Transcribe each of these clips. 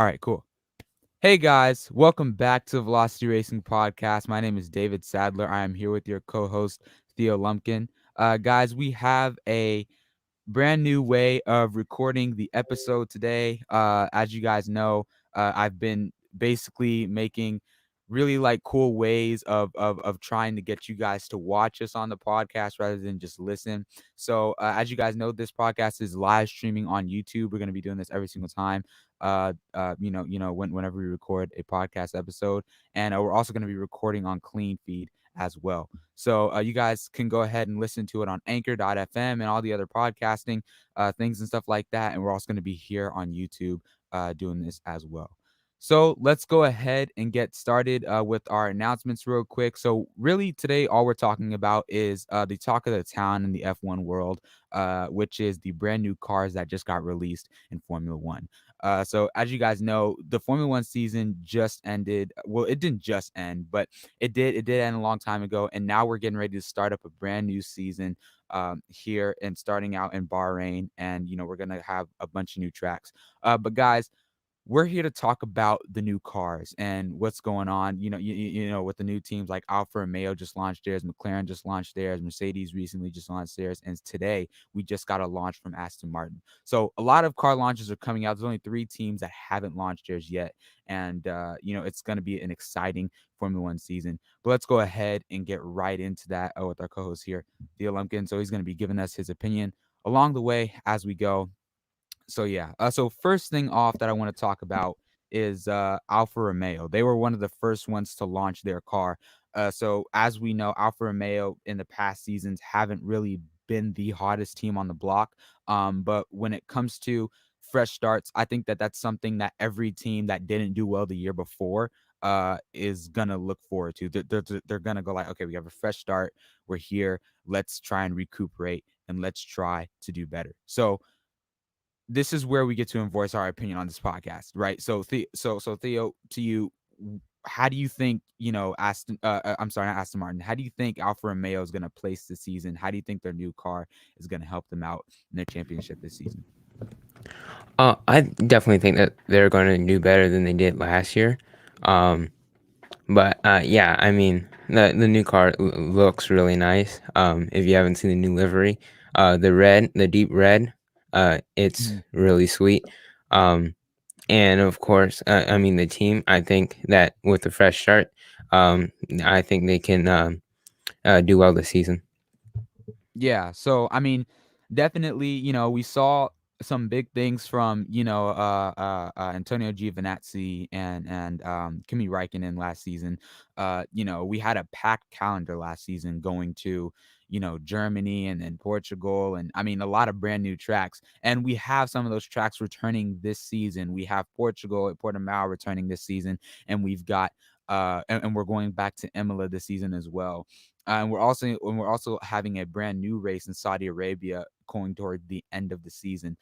All right, cool. Hey guys, welcome back to Velocity Racing Podcast. My name is David Sadler. I am here with your co-host Theo Lumpkin. Guys, we have a brand new way of recording the episode today. As you guys know, I've been basically making really like cool ways of trying to get you guys to watch us on the podcast rather than just listen. So as you guys know, this podcast is live streaming on YouTube. We're going to be doing this every single time. Whenever we record a podcast episode, and we're also going to be recording on Clean Feed as well. So you guys can go ahead and listen to it on Anchor.fm and all the other podcasting things and stuff like that. And we're also going to be here on YouTube doing this as well. So let's go ahead and get started with our announcements real quick. So really today, all we're talking about is the talk of the town in the F1 world, which is the brand new cars that just got released in Formula One. So as you guys know, the Formula One season just ended. Well, it didn't just end, but it did. It did end a long time ago, and now we're getting ready to start up a brand new season here and starting out in Bahrain, and we're gonna have a bunch of new tracks. But guys, we're here to talk about the new cars and what's going on. With the new teams like Alfa Romeo just launched theirs, McLaren just launched theirs, Mercedes recently just launched theirs, and today we just got a launch from Aston Martin. So a lot of car launches are coming out. There's only 3 teams that haven't launched theirs yet, and it's going to be an exciting Formula One season. But let's go ahead and get right into that with our co-host here, Theo Lumpkin. So he's going to be giving us his opinion along the way as we go. So yeah. So first thing off that I want to talk about is Alfa Romeo. They were one of the first ones to launch their car. So as we know, Alfa Romeo in the past seasons haven't really been the hottest team on the block. But when it comes to fresh starts, I think that that's something that every team that didn't do well the year before is gonna look forward to. They're gonna go like, okay, we have a fresh start. We're here. Let's try and recuperate and let's try to do better. So this is where we get to voice our opinion on this podcast, right? So, Theo, to you, how do you think I'm sorry, not Aston Martin. How do you think Alfa Romeo is going to place this season? How do you think their new car is going to help them out in their championship this season? I definitely think that they're going to do better than they did last year. Yeah, I mean, the new car looks really nice. If you haven't seen the new livery, the deep red, it's Mhm. really sweet. And of course, I mean, the team, I think that with the fresh start, I think they can do well this season. Yeah. So, I mean, definitely, we saw some big things from, Antonio Giovinazzi and Kimi Räikkönen last season. We had a packed calendar last season going to, Germany and then Portugal. And I mean, a lot of brand new tracks. And we have some of those tracks returning this season. We have Portugal at Portimao returning this season. And we've got, and we're going back to Imola this season as well. And we're also having a brand new race in Saudi Arabia going toward the end of the season.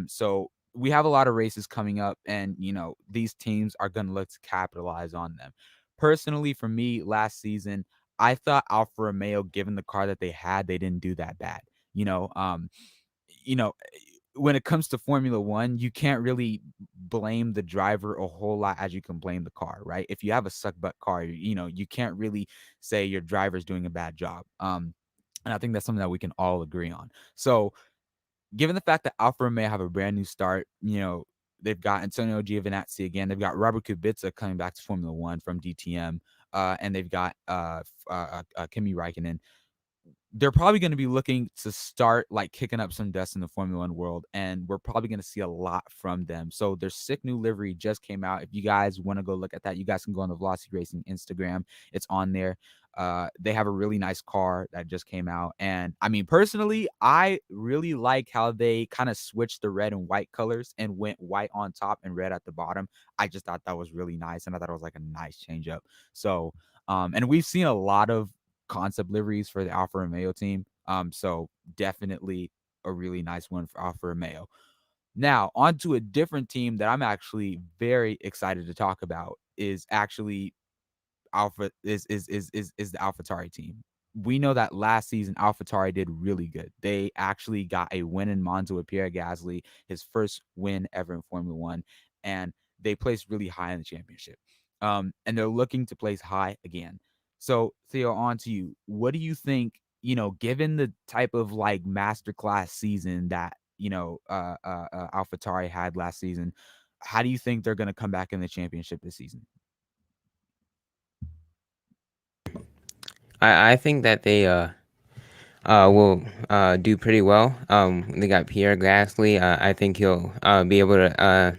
So we have a lot of races coming up, and these teams are going to look to capitalize on them. Personally, for me, last season, I thought Alfa Romeo, given the car that they had, they didn't do that bad. You know, um, you know, when it comes to Formula One, you can't really blame the driver a whole lot as you can blame the car, right? If you have a suck butt car, you can't really say your driver's doing a bad job. And I think that's something that we can all agree on. So, given the fact that Alfa Romeo have a brand new start, they've got Antonio Giovinazzi again, they've got Robert Kubica coming back to Formula One from DTM, and they've got Kimi Räikkönen. They're probably going to be looking to start like kicking up some dust in the Formula One world, and we're probably going to see a lot from them. So their sick new livery just came out. If you guys want to go look at that, you guys can go on the Velocity Racing Instagram. It's on there. They have a really nice car that just came out, and I mean, personally, I really like how they kind of switched the red and white colors and went white on top and red at the bottom. I just thought that was really nice, and I thought it was like a nice change up. So, and we've seen a lot of concept liveries for the Alfa Romeo team. So definitely a really nice one for Alfa Romeo. Now, on to a different team that I'm actually very excited to talk about is actually Alpha is the AlphaTauri team. We know that last season AlphaTauri did really good. They actually got a win in Monza with Pierre Gasly, his first win ever in Formula One, and they placed really high in the championship. And they're looking to place high again. So Theo, on to you. What do you think, given the type of like masterclass season that, AlphaTauri had last season, how do you think they're going to come back in the championship this season? I think that they will do pretty well. They got Pierre Gasly. I think he'll be able to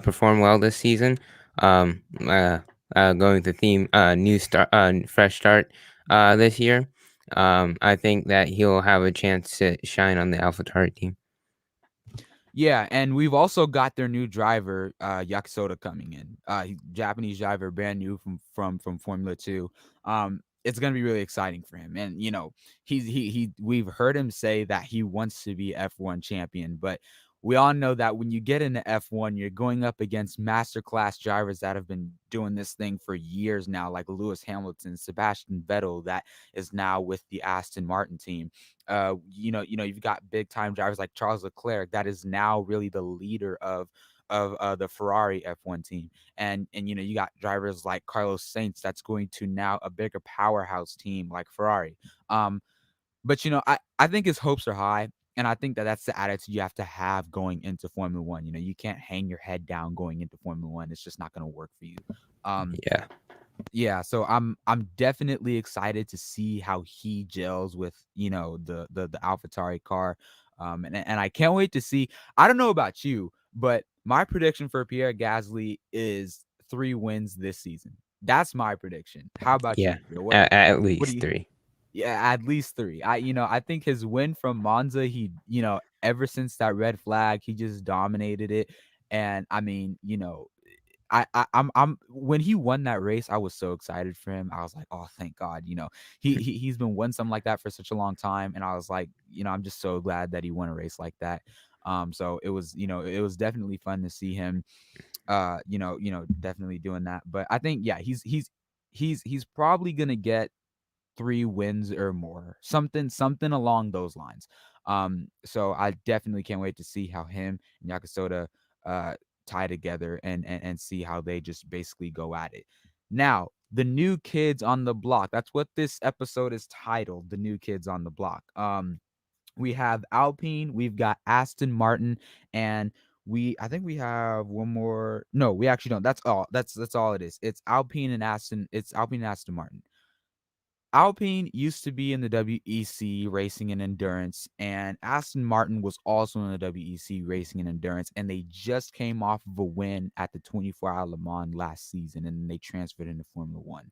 perform well this season. Um, uh, Going to theme new start, fresh start this year. I think that he'll have a chance to shine on the AlphaTauri team. Yeah, and we've also got their new driver, Yakisoda, coming in. Japanese driver, brand new from Formula Two. It's gonna be really exciting for him, and we've heard him say that he wants to be F1 champion, but we all know that when you get into F1, you're going up against masterclass drivers that have been doing this thing for years now, like Lewis Hamilton, Sebastian Vettel, that is now with the Aston Martin team. You've got big time drivers like Charles Leclerc that is now really the leader of the Ferrari F1 team. And you got drivers like Carlos Sainz that's going to now a bigger powerhouse team like Ferrari. But I think his hopes are high. And I think that that's the attitude you have to have going into Formula One. You can't hang your head down going into Formula One. It's just not going to work for you. Um, Yeah. yeah, so I'm definitely excited to see how he gels with, the AlphaTauri car. And I can't wait to see. I don't know about you, but my prediction for Pierre Gasly is 3 wins this season. That's my prediction. How about Yeah. you, Theo? At What do least you three. Yeah, at least 3. I think his win from Monza, ever since that red flag, he just dominated it. And I mean, I'm when he won that race, I was so excited for him. I was like, "Oh, thank God!" He's been won something like that for such a long time, and I was like, I'm just so glad that he won a race like that. So it was definitely fun to see him, definitely doing that. But I think, yeah, he's probably gonna get 3 wins or more, something along those lines. So I definitely can't wait to see how him and Yakisoda uh, tie together and see how they just basically go at it. Now, the new kids on the block. That's what this episode is titled, the new kids on the block. We have Alpine, we've got Aston Martin, and I think we have one more. No, we actually don't. That's all. That's all it is. It's Alpine and Aston Martin. Alpine used to be in the WEC Racing and Endurance, and Aston Martin was also in the WEC Racing and Endurance, and they just came off of a win at the 24-hour Le Mans last season, and then they transferred into Formula One.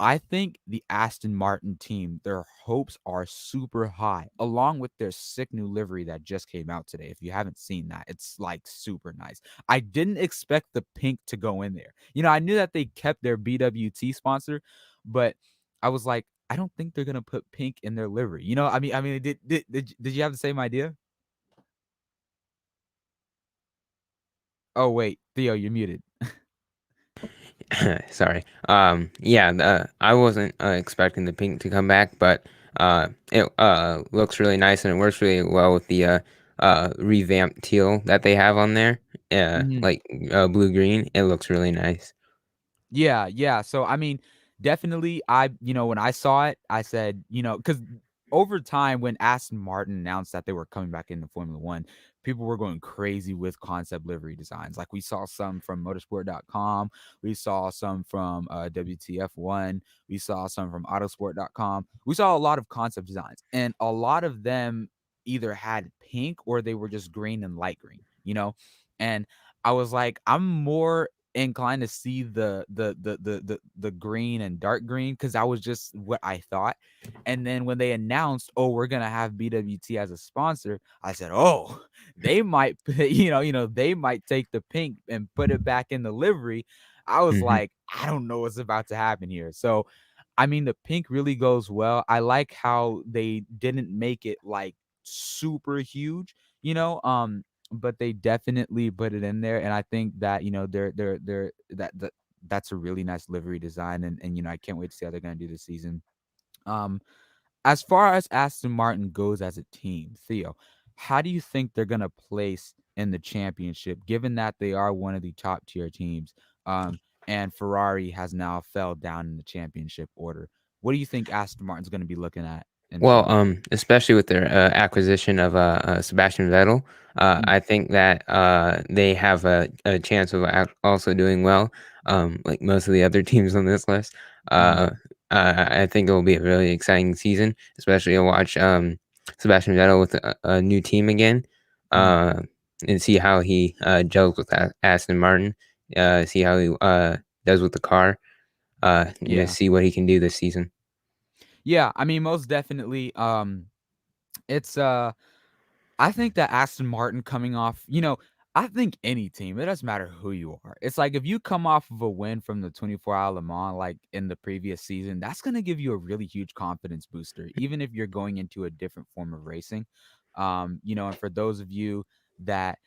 I think the Aston Martin team, their hopes are super high, along with their sick new livery that just came out today. If you haven't seen that, it's like super nice. I didn't expect the pink to go in there. I knew that they kept their BWT sponsor, but I was like, I don't think they're gonna put pink in their livery. I mean, did you have the same idea? Oh wait, Theo, you're muted. Sorry. Yeah, I wasn't expecting the pink to come back, but it looks really nice and it works really well with the revamped teal that they have on there. Like blue green. It looks really nice. Yeah, yeah. So I mean, definitely when I saw it, I said, because over time when Aston Martin announced that they were coming back into Formula One, people were going crazy with concept livery designs. Like we saw some from motorsport.com, we saw some from WTF1, we saw some from autosport.com. We saw a lot of concept designs, and a lot of them either had pink or they were just green and light green. And I was like, I'm more inclined to see the green and dark green because that was just what I thought. And then when they announced, oh, we're gonna have BWT as a sponsor, I said, oh, they might they might take the pink and put it back in the livery. I was Hmm. like, I don't know what's about to happen here. So I mean, the pink really goes well. I like how they didn't make it like super huge, but they definitely put it in there, and I think that they're that's a really nice livery design, and I can't wait to see how they're gonna do this season. Um, as far as Aston Martin goes as a team, Theo, how do you think they're gonna place in the championship, given that they are one of the top tier teams. And Ferrari has now fell down in the championship order. What do you think Aston Martin's going to be looking at in Well, 20? especially with their acquisition of Sebastian Vettel, Mm, I think that they have a chance of also doing well, like most of the other teams on this list. mhm. Uh, I think it will be a really exciting season, especially to watch Sebastian Vettel with a new team again, Mhm. uh, and see how he gels with Aston Martin, see how he does with the car, Yeah. see what he can do this season. Yeah, I mean, most definitely, it's, I think that Aston Martin coming off, I think any team, it doesn't matter who you are. It's like if you come off of a win from the 24-hour Le Mans, like in the previous season, that's going to give you a really huge confidence booster, even if you're going into a different form of racing. And for those of you that,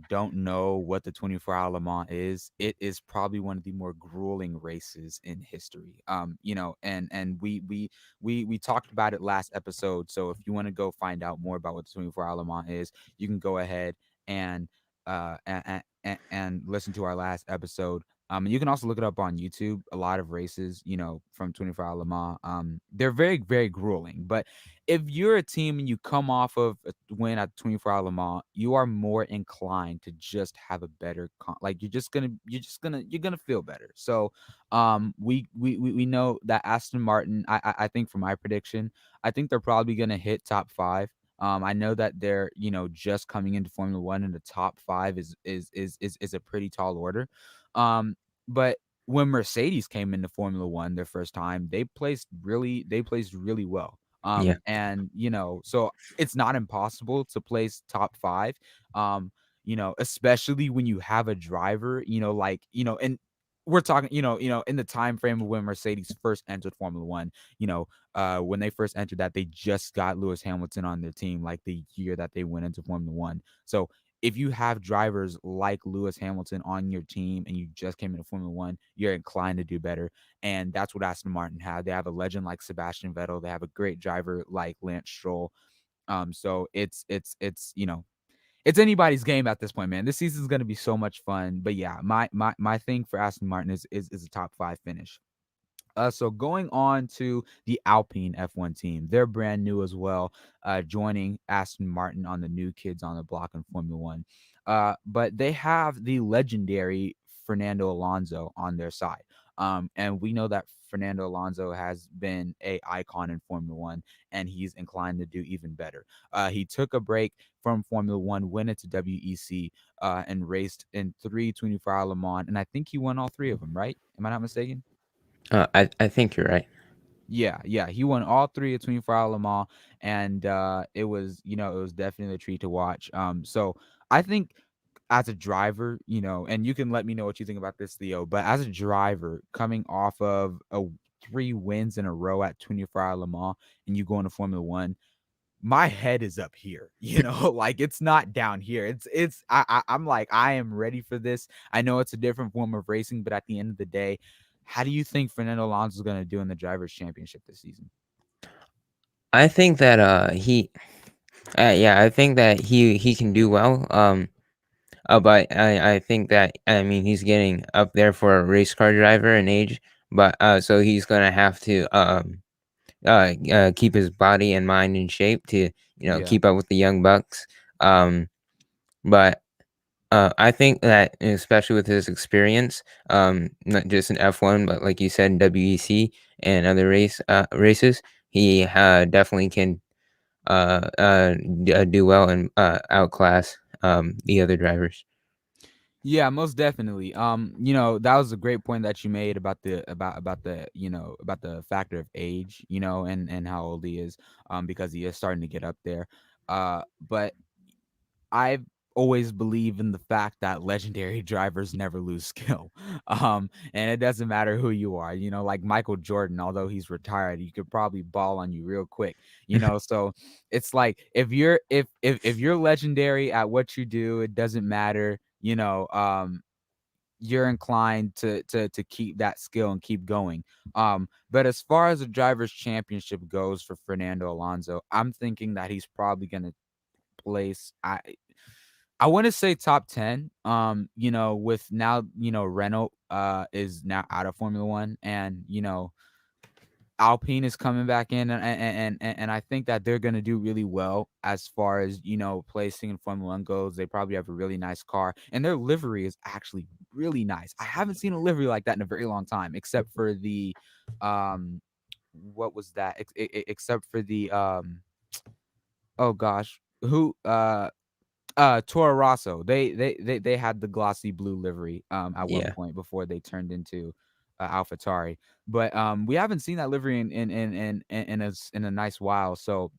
don't know what the 24-hour Le Mans is, it is probably one of the more grueling races in history. And we talked about it last episode. So if you want to go find out more about what the 24-hour Le Mans is, you can go ahead and listen to our last episode. And you can also look it up on YouTube. A lot of races, from 24-hour Le Mans, they're very, very grueling. But if you're a team and you come off of a win at 24-hour Le Mans, you are more inclined to just have a better like you're gonna feel better. So we know that Aston Martin, I think for my prediction, I think they're probably gonna hit top five. I know that they're, just coming into Formula One, and the top five is a pretty tall order. But when Mercedes came into Formula One their first time, they placed really well. Yeah. So it's not impossible to place top five. Especially when you have a driver, and we're talking, in the time frame of when Mercedes first entered Formula One, when they first entered that, they just got Lewis Hamilton on their team, like the year that they went into Formula One. So if you have drivers like Lewis Hamilton on your team and you just came into Formula One, you're inclined to do better. And that's what Aston Martin had. They have a legend like Sebastian Vettel. They have a great driver like Lance Stroll. So it's anybody's game at this point, man. This season is going to be so much fun. But yeah, my thing for Aston Martin is a top five finish. So going on to the Alpine F1 team, they're brand new as well, joining Aston Martin on the new kids on the block in Formula One. But they have the legendary Fernando Alonso on their side. And we know that Fernando Alonso has been a icon in Formula One, and he's inclined to do even better. He took a break from Formula One, went into WEC, and raced in 3 24-hour Le Mans, and I think he won all three of them. Right? Am I not mistaken? I think you're right. Yeah, yeah, he won all three of 24-hour Le Mans, and it was definitely a treat to watch. So I think as a driver, and you can let me know what you think about this, Theo, but as a driver coming off of three wins in a row at 24-hour Le Mans, and you go into Formula One, my head is up here, like it's not down here. I'm like, I am ready for this. I know it's a different form of racing, but at the end of the day, how do you think Fernando Alonso is going to do in the drivers championship this season? I think that yeah, I think that he can do well. But I think that, I mean, he's getting up there for a race car driver in age, but so he's gonna have to keep his body and mind in shape to Yeah. keep up with the young bucks. Um, but I think that, especially with his experience, not just in F1, but like you said, in WEC and other races, he definitely can do well and outclass the other drivers. Yeah, most definitely. That was a great point that you made about the factor of age, and how old he is, because he is starting to get up there. But I've always believed in the fact that legendary drivers never lose skill. And it doesn't matter who you are, like Michael Jordan, although he's retired, he could probably ball on you real quick, So it's like if you're legendary at what you do, it doesn't matter, you're inclined to keep that skill and keep going. But as far as the drivers championship goes for Fernando Alonso, I'm thinking that he's probably gonna place. I want to say top 10. With now, Renault is now out of Formula 1, and Alpine is coming back in, and I think that they're going to do really well as far as, placing in Formula 1 goes. They probably have a really nice car, and their livery is actually really nice. I haven't seen a livery like that in a very long time, except for the um what was that? Except for the oh gosh, who Toro Rosso. They had the glossy blue livery at one Yeah. point before they turned into AlphaTauri. But we haven't seen that livery in a nice while. So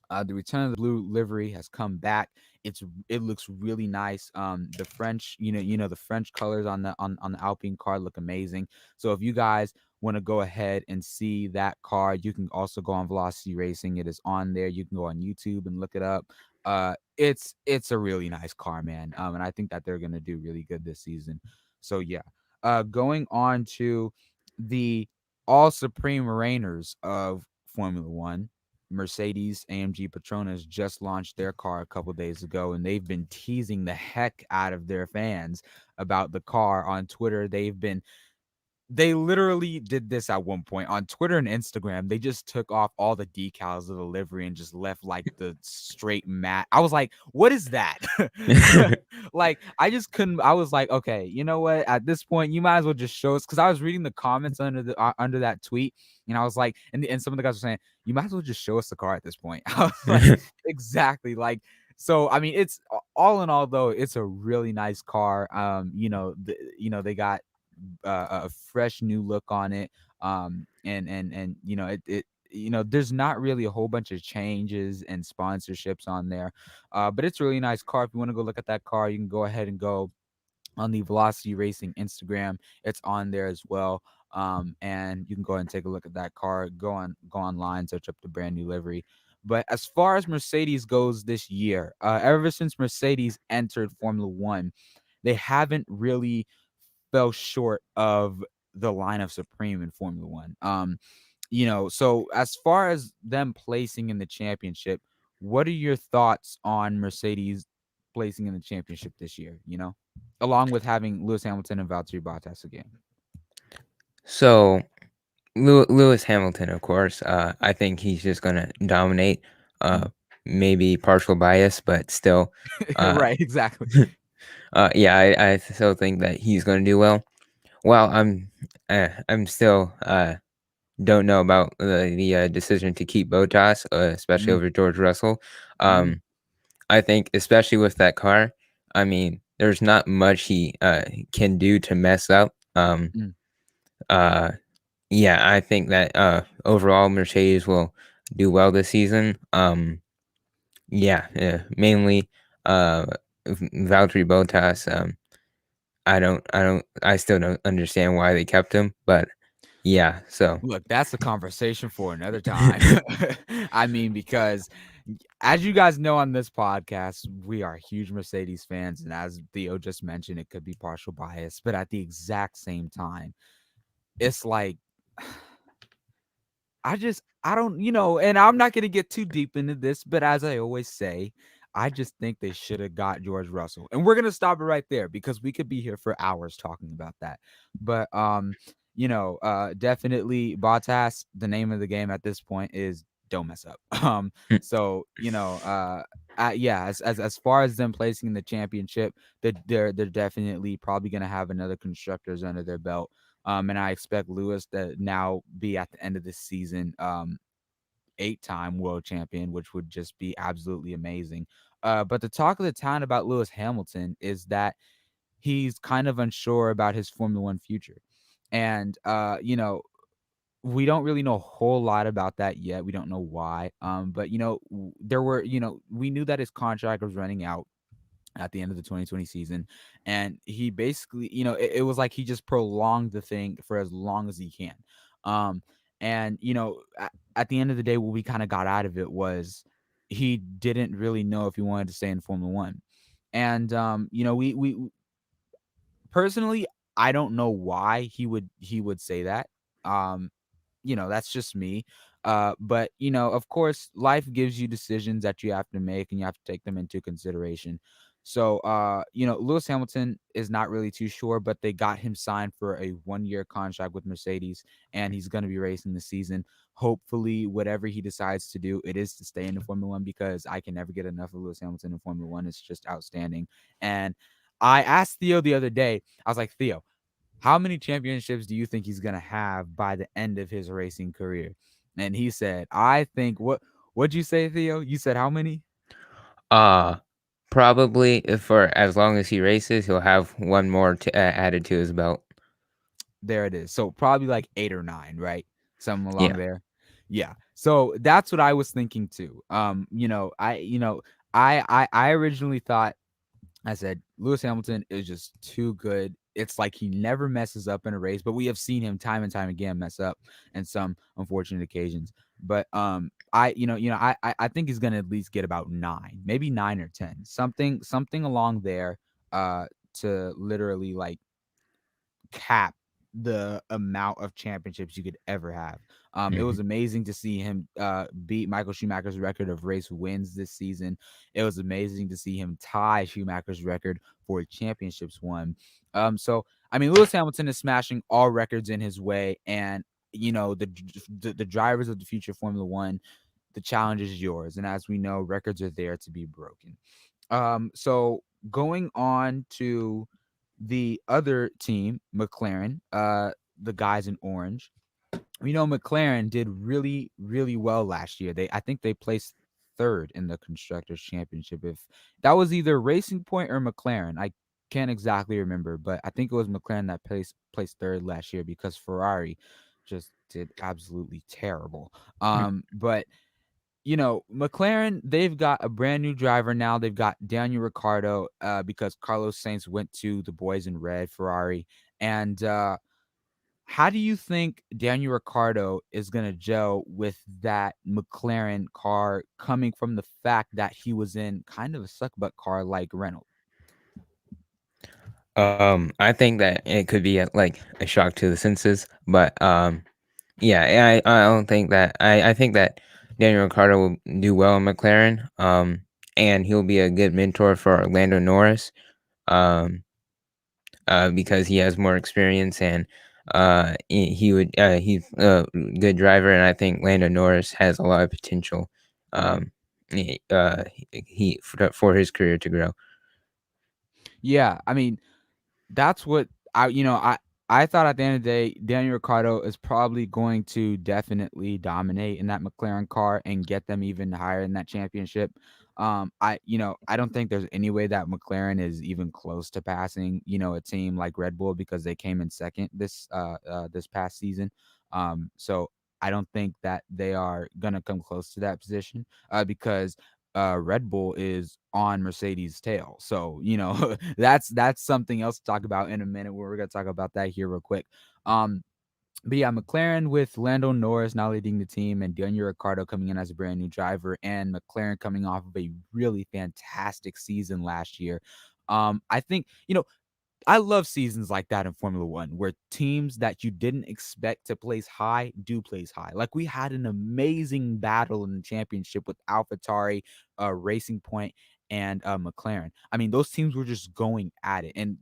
the return of the blue livery has come back. It looks really nice. The French, the French colors on the Alpine car look amazing. So if you guys want to go ahead and see that car, you can also go on Velocity Racing. It is on there. You can go on YouTube and look it up. It's a really nice car, man. And I think that they're gonna do really good this season. So yeah. Going on to the all supreme reigners of Formula One. Mercedes AMG Petronas just launched their car a couple days ago, and they've been teasing the heck out of their fans about the car on Twitter. They literally did this at one point on Twitter and Instagram. They just took off all the decals of the livery and just left like the straight matte. I was like, what is that? Like, I just couldn't. I was like, okay, you know what? At this point, you might as well just show us, because I was reading the comments under that tweet, and I was like, and some of the guys were saying, you might as well just show us the car at this point. I was like, exactly. Like, so I mean, it's all in all though, it's a really nice car. They got a fresh new look on it. And there's not really a whole bunch of changes and sponsorships on there. But it's a really nice car. If you want to go look at that car, you can go ahead and go on the Velocity Racing Instagram. It's on there as well. And you can go ahead and take a look at that car. Go online, search up the brand new livery. But as far as Mercedes goes this year, ever since Mercedes entered Formula One, they haven't really fell short of the line of supreme in Formula One. So as far as them placing in the championship, what are your thoughts on Mercedes placing in the championship this year? Along with having Lewis Hamilton and Valtteri Bottas again. So Lewis Hamilton, of course. I think he's just gonna dominate. Mm. Maybe partial bias, but still. Uh, Right, exactly. yeah, I still think that he's gonna do well. Well, I'm still don't know about the decision to keep Bottas, especially Mm, over George Russell. mm, Um, I think especially with that car, I mean, there's not much he can do to mess up. mm. Uh, yeah, I think that overall Mercedes will do well this season. Yeah, mainly Valtteri Bottas. I still don't understand why they kept him, but yeah. So Look, that's a conversation for another time. I mean, because as you guys know on this podcast, we are huge Mercedes fans. And as Theo just mentioned, it could be partial bias. But at the exact same time, it's like, I don't, and I'm not going to get too deep into this, but as I always say, I just think they should have got George Russell. And we're going to stop it right there because we could be here for hours talking about that. But, definitely Bottas, the name of the game at this point is don't mess up. So, yeah, as far as them placing in the championship, they're definitely probably going to have another constructors under their belt. And I expect Lewis to now be at the end of this season, 8-time world champion, which would just be absolutely amazing. But the talk of the town about Lewis Hamilton is that he's kind of unsure about his Formula One future. And, we don't really know a whole lot about that yet. We don't know why. But, we knew that his contract was running out at the end of the 2020 season, and he basically, it was like he just prolonged the thing for as long as he can. um and at the end of the day, what we kind of got out of it was he didn't really know if he wanted to stay in Formula One. And we personally, I don't know why he would say that. um that's just me. But of course, life gives you decisions that you have to make, and you have to take them into consideration. So, Lewis Hamilton is not really too sure, but they got him signed for a 1 year contract with Mercedes, and he's going to be racing this season. Hopefully, whatever he decides to do, it is to stay in the Formula One, because I can never get enough of Lewis Hamilton in Formula One. It's just outstanding. And I asked Theo the other day, I was like, Theo, how many championships do you think he's going to have by the end of his racing career? And he said, I think, what'd you say, Theo? You said how many? Uh, Probably if for as long as he races, he'll have one more added to his belt. There it is. So probably like 8 or 9, right? Something along Yeah. there. Yeah. So that's what I was thinking too. I originally thought, I said Lewis Hamilton is just too good. It's like he never messes up in a race, but we have seen him time and time again mess up in some unfortunate occasions. But I think he's gonna at least get about 9, maybe 9 or 10, something along there, to literally like cap the amount of championships you could ever have. It Hmm. was amazing to see him beat Michael Schumacher's record of race wins this season. It was amazing to see him tie Schumacher's record for championships won. So I mean, Lewis Hamilton is smashing all records in his way, and the drivers of the future Formula One, the challenge is yours, and as we know, records are there to be broken. So going on to the other team, McLaren, the guys in orange. We know McLaren did really, really well last year. I think they placed third in the constructors championship. If that was either Racing Point or McLaren, I can't exactly remember, but I think it was McLaren that placed third last year, because Ferrari just did absolutely terrible. But McLaren, they've got a brand new driver now. They've got Daniel Ricciardo, because Carlos Sainz went to the boys in red, Ferrari. And how do you think Daniel Ricciardo is going to gel with that McLaren car, coming from the fact that he was in kind of a suck butt car like Renault? I think that it could be like a shock to the senses, but yeah, I don't think that I think that Daniel Ricciardo will do well in McLaren, and he'll be a good mentor for Lando Norris, um, because he has more experience and he's a good driver, and I think Lando Norris has a lot of potential, um, for his career to grow. Yeah, I mean, that's what I thought at the end of the day, Daniel Ricciardo is probably going to definitely dominate in that McLaren car and get them even higher in that championship. I don't think there's any way that McLaren is even close to passing, a team like Red Bull, because they came in second this past season. So I don't think that they are gonna come close to that position, because Red Bull is on Mercedes' tail. So, that's something else to talk about in a minute. Where we're gonna talk about that here real quick. Um, but yeah, McLaren with Lando Norris now leading the team, and Daniel Ricciardo coming in as a brand new driver, and McLaren coming off of a really fantastic season last year. I think I love seasons like that in Formula One, where teams that you didn't expect to place high do place high. Like, we had an amazing battle in the championship with AlphaTauri, Racing Point, and McLaren. I mean, those teams were just going at it, and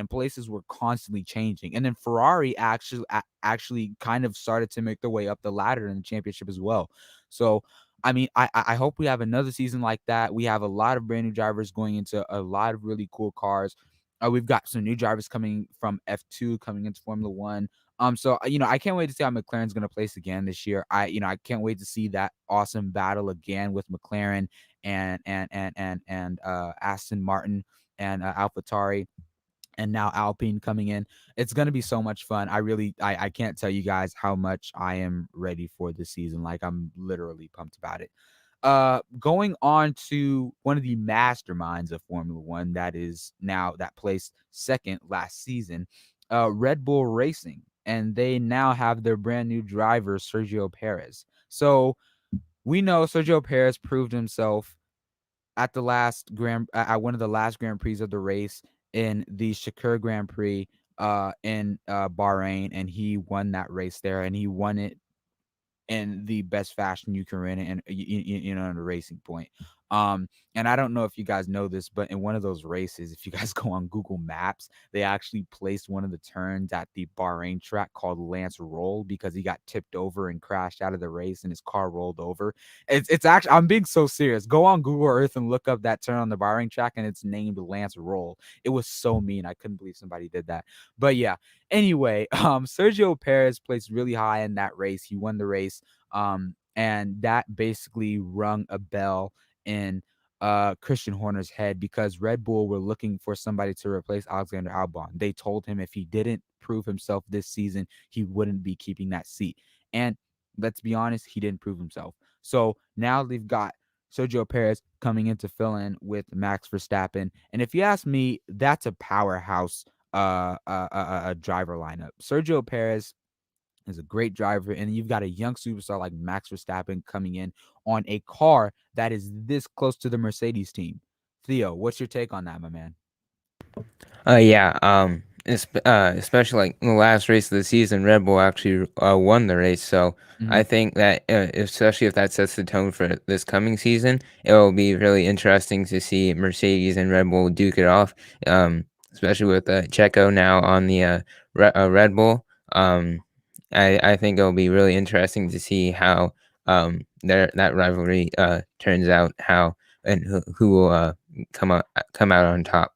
places were constantly changing. And then Ferrari actually kind of started to make their way up the ladder in the championship as well. So, I mean, I hope we have another season like that. We have a lot of brand new drivers going into a lot of really cool cars. We've got some new drivers coming from F2 coming into Formula One. So I can't wait to see how McLaren's going to place again this year. I can't wait to see that awesome battle again with McLaren and Aston Martin and AlphaTauri, and now Alpine coming in. It's going to be so much fun. I can't tell you guys how much I am ready for this season. Like, I'm literally pumped about it. Going on to one of the masterminds of Formula One that placed second last season, Red Bull Racing, and they now have their brand new driver, Sergio Perez. So we know Sergio Perez proved himself at one of the last Grand Prix of the race, in the Shakur Grand Prix in Bahrain, and he won that race there, and he won it in the best fashion you can run it, and in a Racing Point. And I don't know if you guys know this, but in one of those races, if you guys go on Google Maps, they actually placed one of the turns at the Bahrain track called Lance Roll because he got tipped over and crashed out of the race and his car rolled over. It's actually, I'm being so serious. Go on Google Earth and look up that turn on the Bahrain track, and it's named Lance Roll. It was so mean. I couldn't believe somebody did that. But yeah. Anyway, Sergio Perez placed really high in that race. He won the race. And that basically rung a bell in Christian Horner's head because Red Bull were looking for somebody to replace Alexander Albon. They told him if he didn't prove himself this season, he wouldn't be keeping that seat. And let's be honest, he didn't prove himself. So now they've got Sergio Perez coming in to fill in with Max Verstappen. And if you ask me, that's a powerhouse driver lineup. Sergio Perez is a great driver, and you've got a young superstar like Max Verstappen coming in on a car that is this close to the Mercedes team. Theo, what's your take on that, my man? Yeah. Especially like in the last race of the season, Red Bull actually won the race. So Hmm. I think that, especially if that sets the tone for this coming season, it will be really interesting to see Mercedes and Red Bull duke it off. Especially with Checo now on the Red Bull. I think it'll be really interesting to see how that rivalry turns out, how and who will come out on top.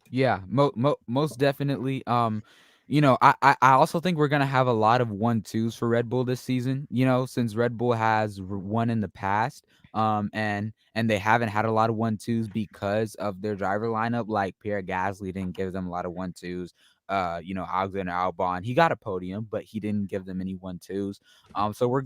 Yeah, most definitely. I also think we're gonna have a lot of 1-2s for Red Bull this season. Since Red Bull has won in the past, and they haven't had a lot of 1-2s because of their driver lineup. Like Pierre Gasly didn't give them a lot of 1-2s. Alexander Albon, he got a podium, but he didn't give them any 1-2s. So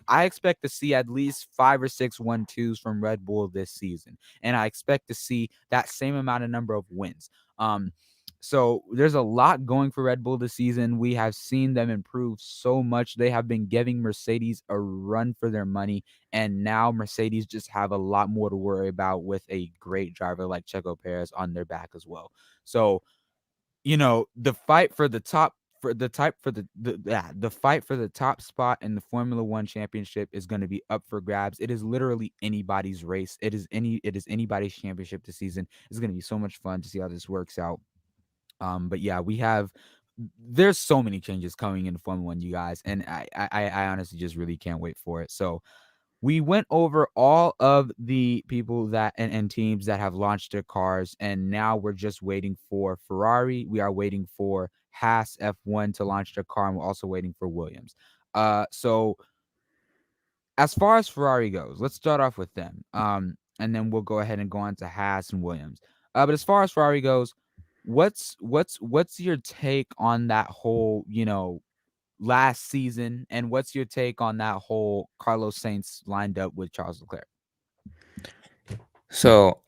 I expect to see at least 5 or 6 1-2s from Red Bull this season, and I expect to see that same amount of number of wins. Um, so there's a lot going for Red Bull this season. We have seen them improve so much. They have been giving Mercedes a run for their money, and now Mercedes just have a lot more to worry about with a great driver like Checo Perez on their back as well. So the fight for the top for the type for the fight for the top spot in the Formula One championship is going to be up for grabs. It is literally anybody's race. It is anybody's championship this season. It's going to be so much fun to see how this works out. But yeah, there's so many changes coming in Formula One, you guys, and I honestly just really can't wait for it. So we went over all of the people that and teams that have launched their cars, and now we're just waiting for Ferrari. We are waiting for Haas F1 to launch their car, and we're also waiting for Williams. So as far as Ferrari goes, let's start off with them. And then we'll go ahead and go on to Haas and Williams. But as far as Ferrari goes, what's your take on that whole, last season, and what's your take on that whole Carlos Sainz lined up with Charles Leclerc? So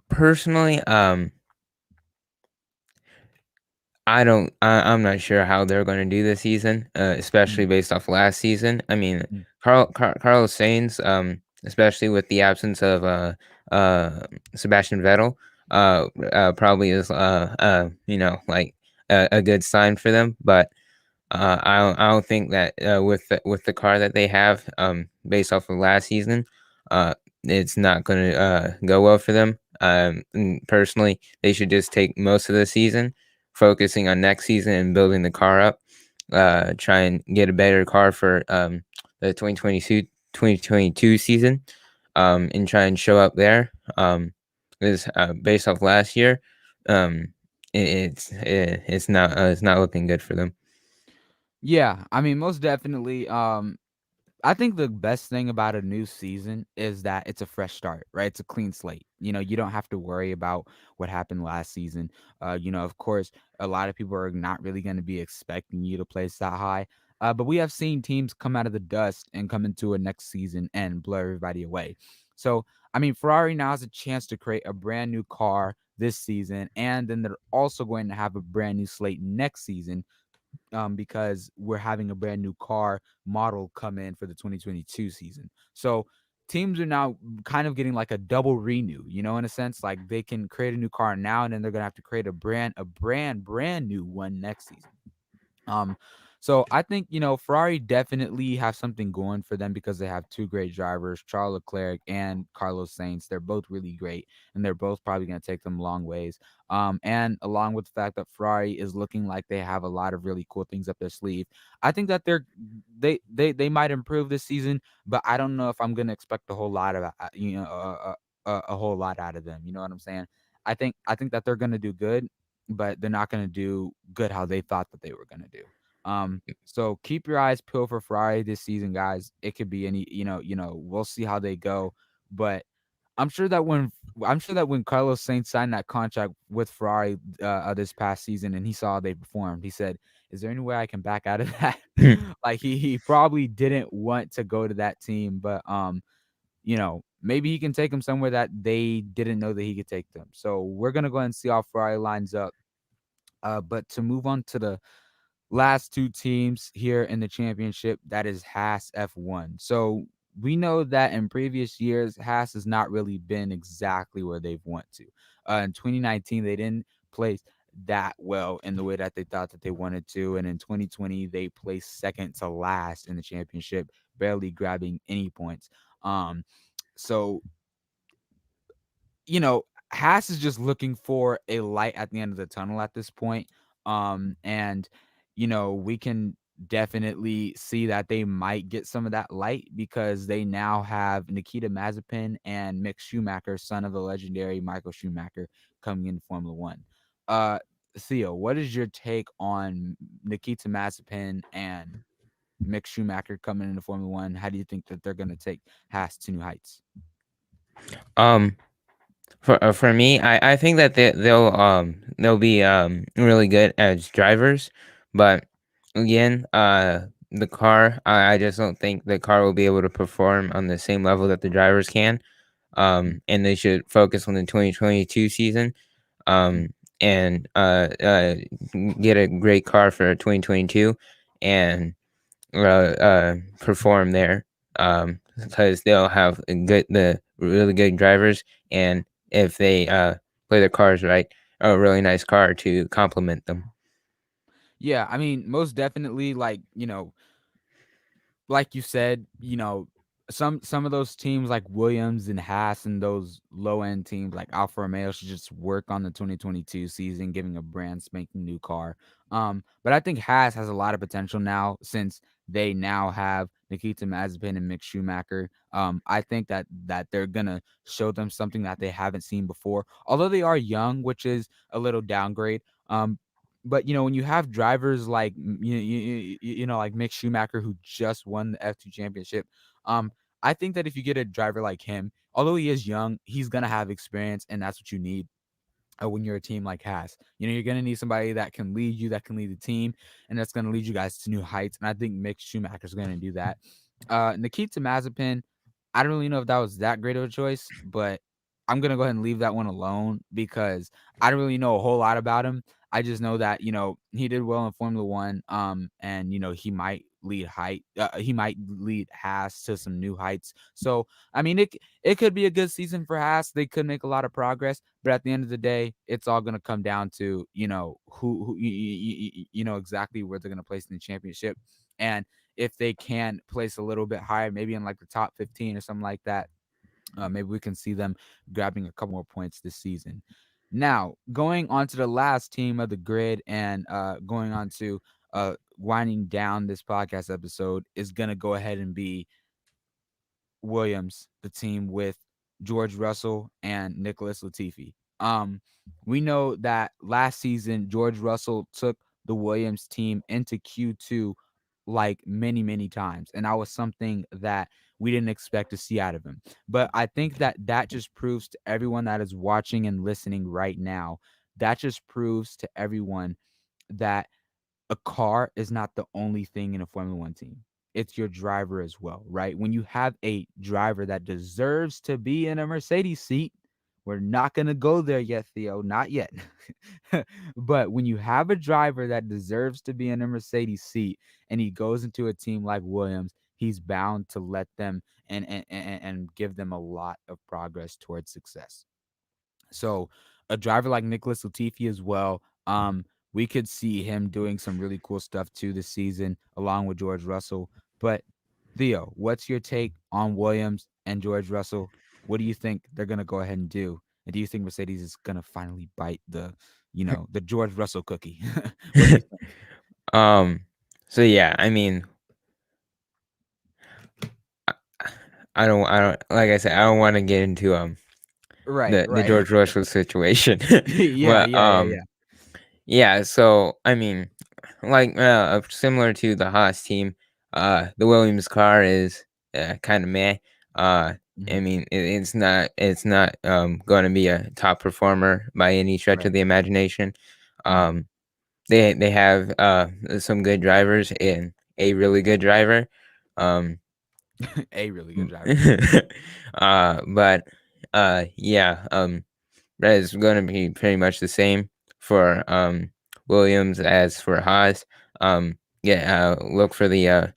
personally, I'm not sure how they're going to do this season, especially Mm, based off last season. I mean, mm. Carlos Sainz, especially with the absence of Sebastian Vettel, probably is like a good sign for them. But I don't think that with the car that they have, based off of last season, uh, it's not going to go well for them. And personally, they should just take most of the season focusing on next season and building the car up. Try and get a better car for the 2022 season, and try and show up there. Is based off last year, it's not looking good for them. Yeah, I mean, most definitely. I think the best thing about a new season is that it's a fresh start, right? It's a clean slate. You don't have to worry about what happened last season. Of course, a lot of people are not really going to be expecting you to place that high. But we have seen teams come out of the dust and come into a next season and blow everybody away. So, I mean, Ferrari now has a chance to create a brand new car this season, and then they're also going to have a brand new slate next season, because we're having a brand new car model come in for the 2022 season. So teams are now kind of getting like a double renew, in a sense. Like they can create a new car now, and then they're gonna have to create a brand new one next season. Um, So I think, Ferrari definitely have something going for them because they have two great drivers, Charles Leclerc and Carlos Sainz. They're both really great, and they're both probably going to take them long ways. And along with the fact that Ferrari is looking like they have a lot of really cool things up their sleeve, I think that they might improve this season, but I don't know if I'm going to expect a whole lot of a whole lot out of them. You know what I'm saying? I think that they're going to do good, but they're not going to do good how they thought that they were going to do. So keep your eyes peeled for Ferrari this season, guys. It could be any, we'll see how they go. But I'm sure that when Carlos Sainz signed that contract with Ferrari this past season, and he saw how they performed, he said, "Is there any way I can back out of that?" Like he probably didn't want to go to that team, but maybe he can take them somewhere that they didn't know that he could take them. So we're gonna go ahead and see how Ferrari lines up. But to move on to the last two teams here in the championship, that is Haas F1. So we know that in previous years, Haas has not really been exactly where they've want to. In 2019, they didn't place that well in the way that they thought that they wanted to. And in 2020, they placed second to last in the championship, barely grabbing any points. So Haas is just looking for a light at the end of the tunnel at this point. And we can definitely see that they might get some of that light because they now have Nikita Mazepin and Mick Schumacher, son of the legendary Michael Schumacher, coming in Formula One. Uh, Theo, what is your take on Nikita Mazepin and Mick Schumacher coming into Formula One? How do you think that they're going to take Haas to new heights? Um, for me, I think that they'll be really good as drivers, but again, the car, I just don't think the car will be able to perform on the same level that the drivers can. And they should focus on the 2022 season. Um, and get a great car for 2022, and perform there. Because they'll have the really good drivers, and if they play their cars right, a really nice car to complement them. Yeah, I mean, most definitely, like you said, some of those teams like Williams and Haas and those low end teams like Alfa Romeo should just work on the 2022 season, giving a brand spanking new car. But I think Haas has a lot of potential now since they now have Nikita Mazepin and Mick Schumacher. I think that they're gonna show them something that they haven't seen before. Although they are young, which is a little downgrade. But when you have drivers like like Mick Schumacher who just won the F2 championship, um, I think that if you get a driver like him, although he is young, he's gonna have experience, and that's what you need when you're a team like Haas. You're gonna need somebody that can lead you, that can lead the team, and that's gonna lead you guys to new heights. And I think Mick Schumacher's gonna do that. Nikita Mazepin, I don't really know if that was that great of a choice, but I'm gonna go ahead and leave that one alone because I don't really know a whole lot about him. I just know that he did well in Formula One, and he might lead Haas to some new heights. So I mean, it could be a good season for Haas. They could make a lot of progress, but at the end of the day, it's all gonna come down to who exactly where they're gonna place in the championship, and if they can place a little bit higher, maybe in like the top 15 or something like that, maybe we can see them grabbing a couple more points this season. Now, going on to the last team of the grid and going on to winding down this podcast episode is going to go ahead and be Williams, the team with George Russell and Nicholas Latifi. We know that last season George Russell took the Williams team into Q2 like many, many times, and that was something that we didn't expect to see out of him. But I think that just proves to everyone that is watching and listening right now, that just proves to everyone that a car is not the only thing in a Formula One team. It's your driver as well, right? When you have a driver that deserves to be in a Mercedes seat, we're not going to go there yet, Theo, not yet. But when you have a driver that deserves to be in a Mercedes seat and he goes into a team like Williams, he's bound to let them and give them a lot of progress towards success. So a driver like Nicholas Latifi as well. we could see him doing some really cool stuff too this season, along with George Russell. But Theo, what's your take on Williams and George Russell? What do you think they're gonna go ahead and do? And do you think Mercedes is gonna finally bite the George Russell cookie? What do you think? Um, so yeah, I mean, I, I don't, like I said, I don't want to get into Right, the right. George Russell situation, Yeah, but yeah, yeah, yeah. yeah. So I mean, like similar to the Haas team, the Williams car is kind of meh. Uh, I Mhm. mean, it's not going to be a top performer by any stretch of Right. the imagination. Mhm. Um, they have some good drivers and a really good driver. Um, A really good driver. Yeah. but yeah, that is going to be pretty much the same for Williams as for Haas. Yeah, look for the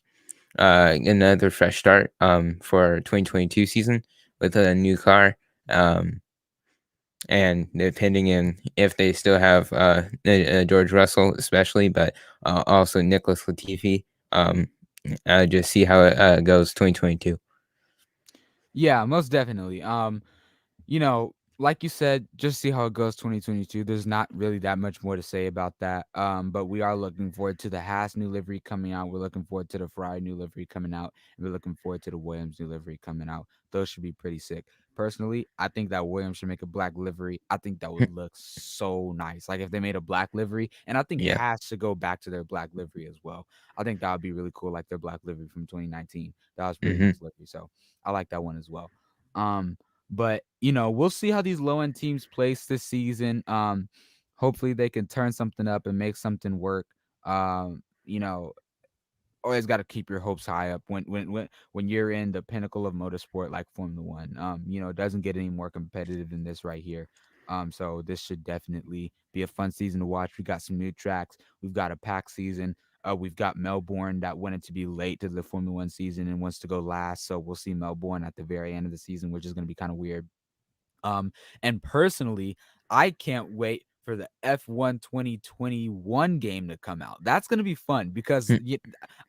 another fresh start for 2022 season with a new car. And depending on if they still have George Russell, especially, but also Nicholas Latifi. Just see how it goes 2022. Yeah, most definitely. Like you said, just see how it goes 2022. There's not really that much more to say about that. But we are looking forward to the Haas new livery coming out. We're looking forward to the Ferrari new livery coming out. And we're looking forward to the Williams new livery coming out. Those should be pretty sick. Personally, I think that Williams should make a black livery. I think that would look so nice. Like if they made a black livery, and I think Yeah. Haas should go back to their black livery as well. I think that would be really cool, like their black livery from 2019. That was pretty Hmm. nice livery. So I like that one as well. But we'll see how these low end teams place this season. Hopefully they can turn something up and make something work. You know, always got to keep your hopes high up when you're in the pinnacle of motorsport like Formula One. It doesn't get any more competitive than this right here. So this should definitely be a fun season to watch. We got some new tracks. We've got a pack season. We've got Melbourne that wanted to be late to the Formula One season and wants to go last. So we'll see Melbourne at the very end of the season, which is going to be kind of weird. Um, and personally, I can't wait for the F1 2021 game to come out. That's going to be fun because if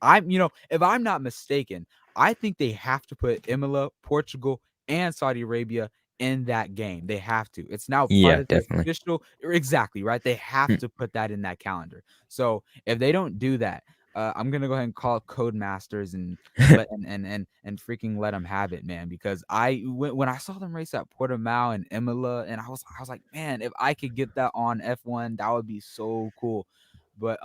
I'm not mistaken, I think they have to put Imola, Portugal, and Saudi Arabia in that game. They have to. It's now part Yeah, of the definitely. official. Exactly, right? They have to put that in that calendar. So if they don't do that, I'm gonna go ahead and call Codemasters and freaking let them have it, man. Because when I saw them race at Portimao and Imola, and I was like, man, if I could get that on F1, that would be so cool. But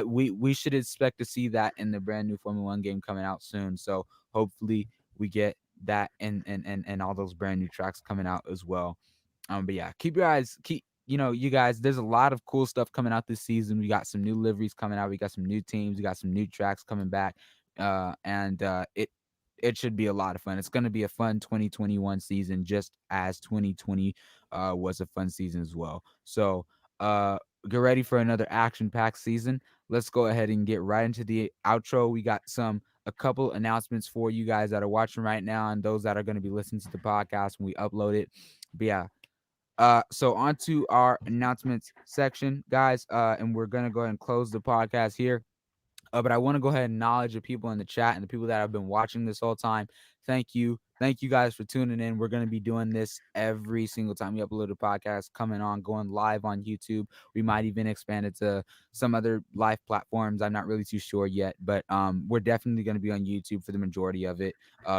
we should expect to see that in the brand new Formula One game coming out soon. So hopefully we get that and all those brand new tracks coming out as well. But yeah, keep your eyes keep you guys, there's a lot of cool stuff coming out this season. We got some new liveries coming out. We got some new teams. We got some new tracks coming back. And it should be a lot of fun. It's going to be a fun 2021 season, just as 2020 was a fun season as well. So get ready for another action-packed season. Let's go ahead and get right into the outro. We got a couple announcements for you guys that are watching right now and those that are going to be listening to the podcast when we upload it. But yeah, so on to our announcements section, guys. And we're gonna go ahead and close the podcast here. But I want to go ahead and acknowledge the people in the chat and the people that have been watching this whole time. Thank you. Thank you guys for tuning in. We're going to be doing this every single time we upload a podcast, coming on, going live on YouTube. We might even expand it to some other live platforms. I'm not really too sure yet, but we're definitely going to be on YouTube for the majority of it,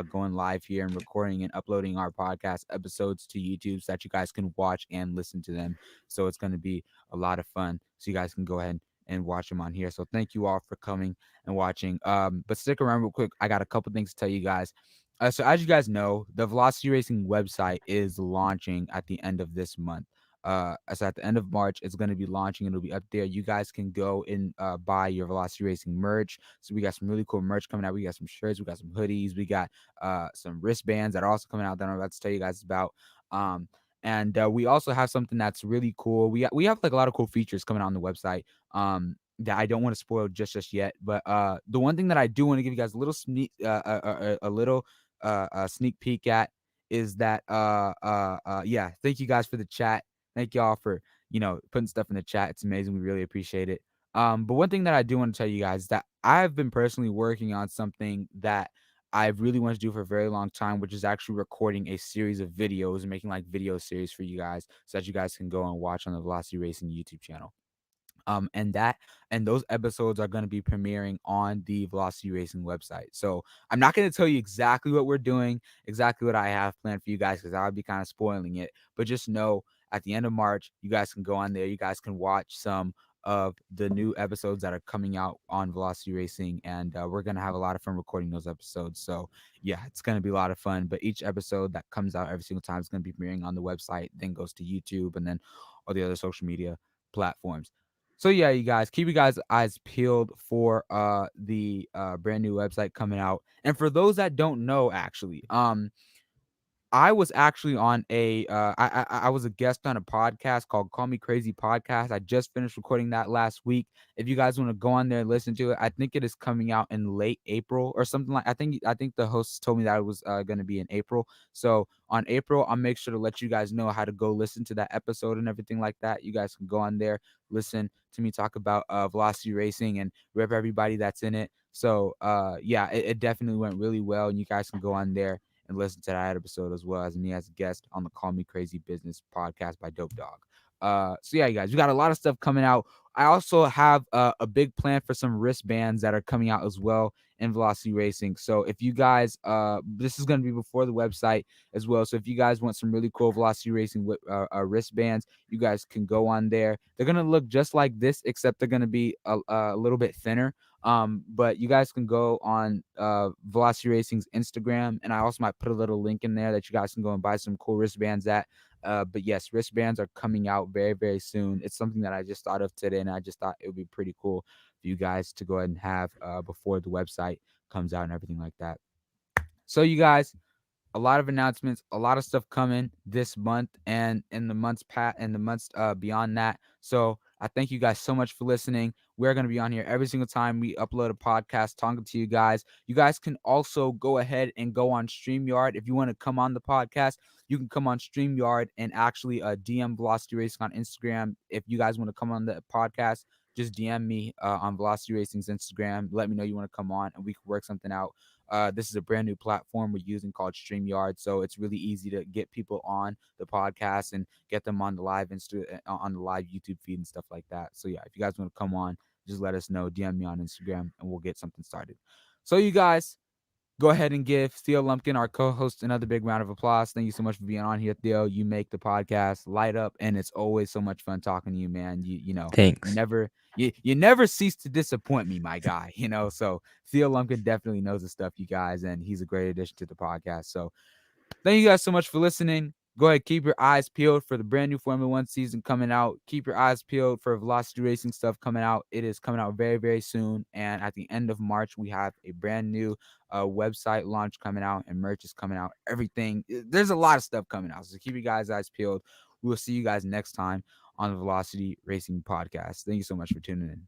going live here and recording and uploading our podcast episodes to YouTube so that you guys can watch and listen to them. So it's going to be a lot of fun. So you guys can go ahead and watch them on here. So thank you all for coming and watching. But stick around real quick. I got a couple things to tell you guys. So as you guys know, the Velocity Racing website is launching at the end of this month. So at the end of March, it's going to be launching. It'll be up there. You guys can go and buy your Velocity Racing merch. So we got some really cool merch coming out. We got some shirts. We got some hoodies. We got some wristbands that are also coming out that I'm about to tell you guys about. And we also have something that's really cool. We have like a lot of cool features coming out on the website. That I don't want to spoil just yet. But the one thing that I do want to give you guys a little sneak peek at is that yeah, thank you guys for the chat. Thank y'all for putting stuff in the chat. It's amazing. We really appreciate it. But one thing that I do want to tell you guys is that I've been personally working on something that I've really wanted to do for a very long time, which is actually recording a series of videos and making like video series for you guys so that you guys can go and watch on the Velocity Racing YouTube channel. And that and those episodes are going to be premiering on the Velocity Racing website. So I'm not going to tell you exactly what we're doing, exactly what I have planned for you guys, because I would be kind of spoiling it. But just know at the end of March, you guys can go on there. You guys can watch some of the new episodes that are coming out on Velocity Racing, and we're gonna have a lot of fun recording those episodes. So yeah, it's gonna be a lot of fun. But each episode that comes out every single time is gonna be premiering on the website, then goes to YouTube, and then all the other social media platforms. So yeah, you guys keep you guys eyes peeled for the brand new website coming out. And for those that don't know, actually, I was actually on I was a guest on a podcast called Call Me Crazy Podcast. I just finished recording that last week. If you guys want to go on there and listen to it, I think it is coming out in late April or something like. I think the hosts told me that it was going to be in April. So on April, I'll make sure to let you guys know how to go listen to that episode and everything like that. You guys can go on there, listen to me talk about Velocity Racing and rep everybody that's in it. So yeah, it definitely went really well, and you guys can go on there and listen to that episode as well as me as a guest on the Call Me Crazy Business podcast by Dope Dog. So yeah, you guys, we got a lot of stuff coming out. I also have a big plan for some wristbands that are coming out as well in Velocity Racing. So if you guys, this is going to be before the website as well. So if you guys want some really cool Velocity Racing wristbands, you guys can go on there. They're going to look just like this, except they're going to be a little bit thinner. But you guys can go on Velocity Racing's Instagram, and I also might put a little link in there that you guys can go and buy some cool wristbands at. But yes, wristbands are coming out very, very soon. It's something that I just thought of today, and I just thought it would be pretty cool for you guys to go ahead and have before the website comes out and everything like that. So you guys, a lot of announcements, a lot of stuff coming this month and in the months beyond that. So I thank you guys so much for listening. We're going to be on here every single time we upload a podcast talking to you guys. You guys can also go ahead and go on StreamYard. If you want to come on the podcast, you can come on StreamYard and actually DM Velocity Racing on Instagram. If you guys want to come on the podcast, just DM me on Velocity Racing's Instagram. Let me know you want to come on and we can work something out. This is a brand new platform we're using called StreamYard, so it's really easy to get people on the podcast and get them on the on the live YouTube feed and stuff like that. So yeah, if you guys want to come on, just let us know. DM me on Instagram, and we'll get something started. So you guys, go ahead and give Theo Lumpkin, our co-host, another big round of applause. Thank you so much for being on here, Theo. You make the podcast light up, and it's always so much fun talking to you, man. You Thanks. you never cease to disappoint me, my guy. So Theo Lumpkin definitely knows the stuff, you guys, and he's a great addition to the podcast. So thank you guys so much for listening. Go ahead, keep your eyes peeled for the brand new Formula One season coming out. Keep your eyes peeled for Velocity Racing stuff coming out. It is coming out very, very soon. And at the end of March, we have a brand new website launch coming out, and merch is coming out. Everything. There's a lot of stuff coming out. So keep your guys' eyes peeled. We will see you guys next time on the Velocity Racing podcast. Thank you so much for tuning in.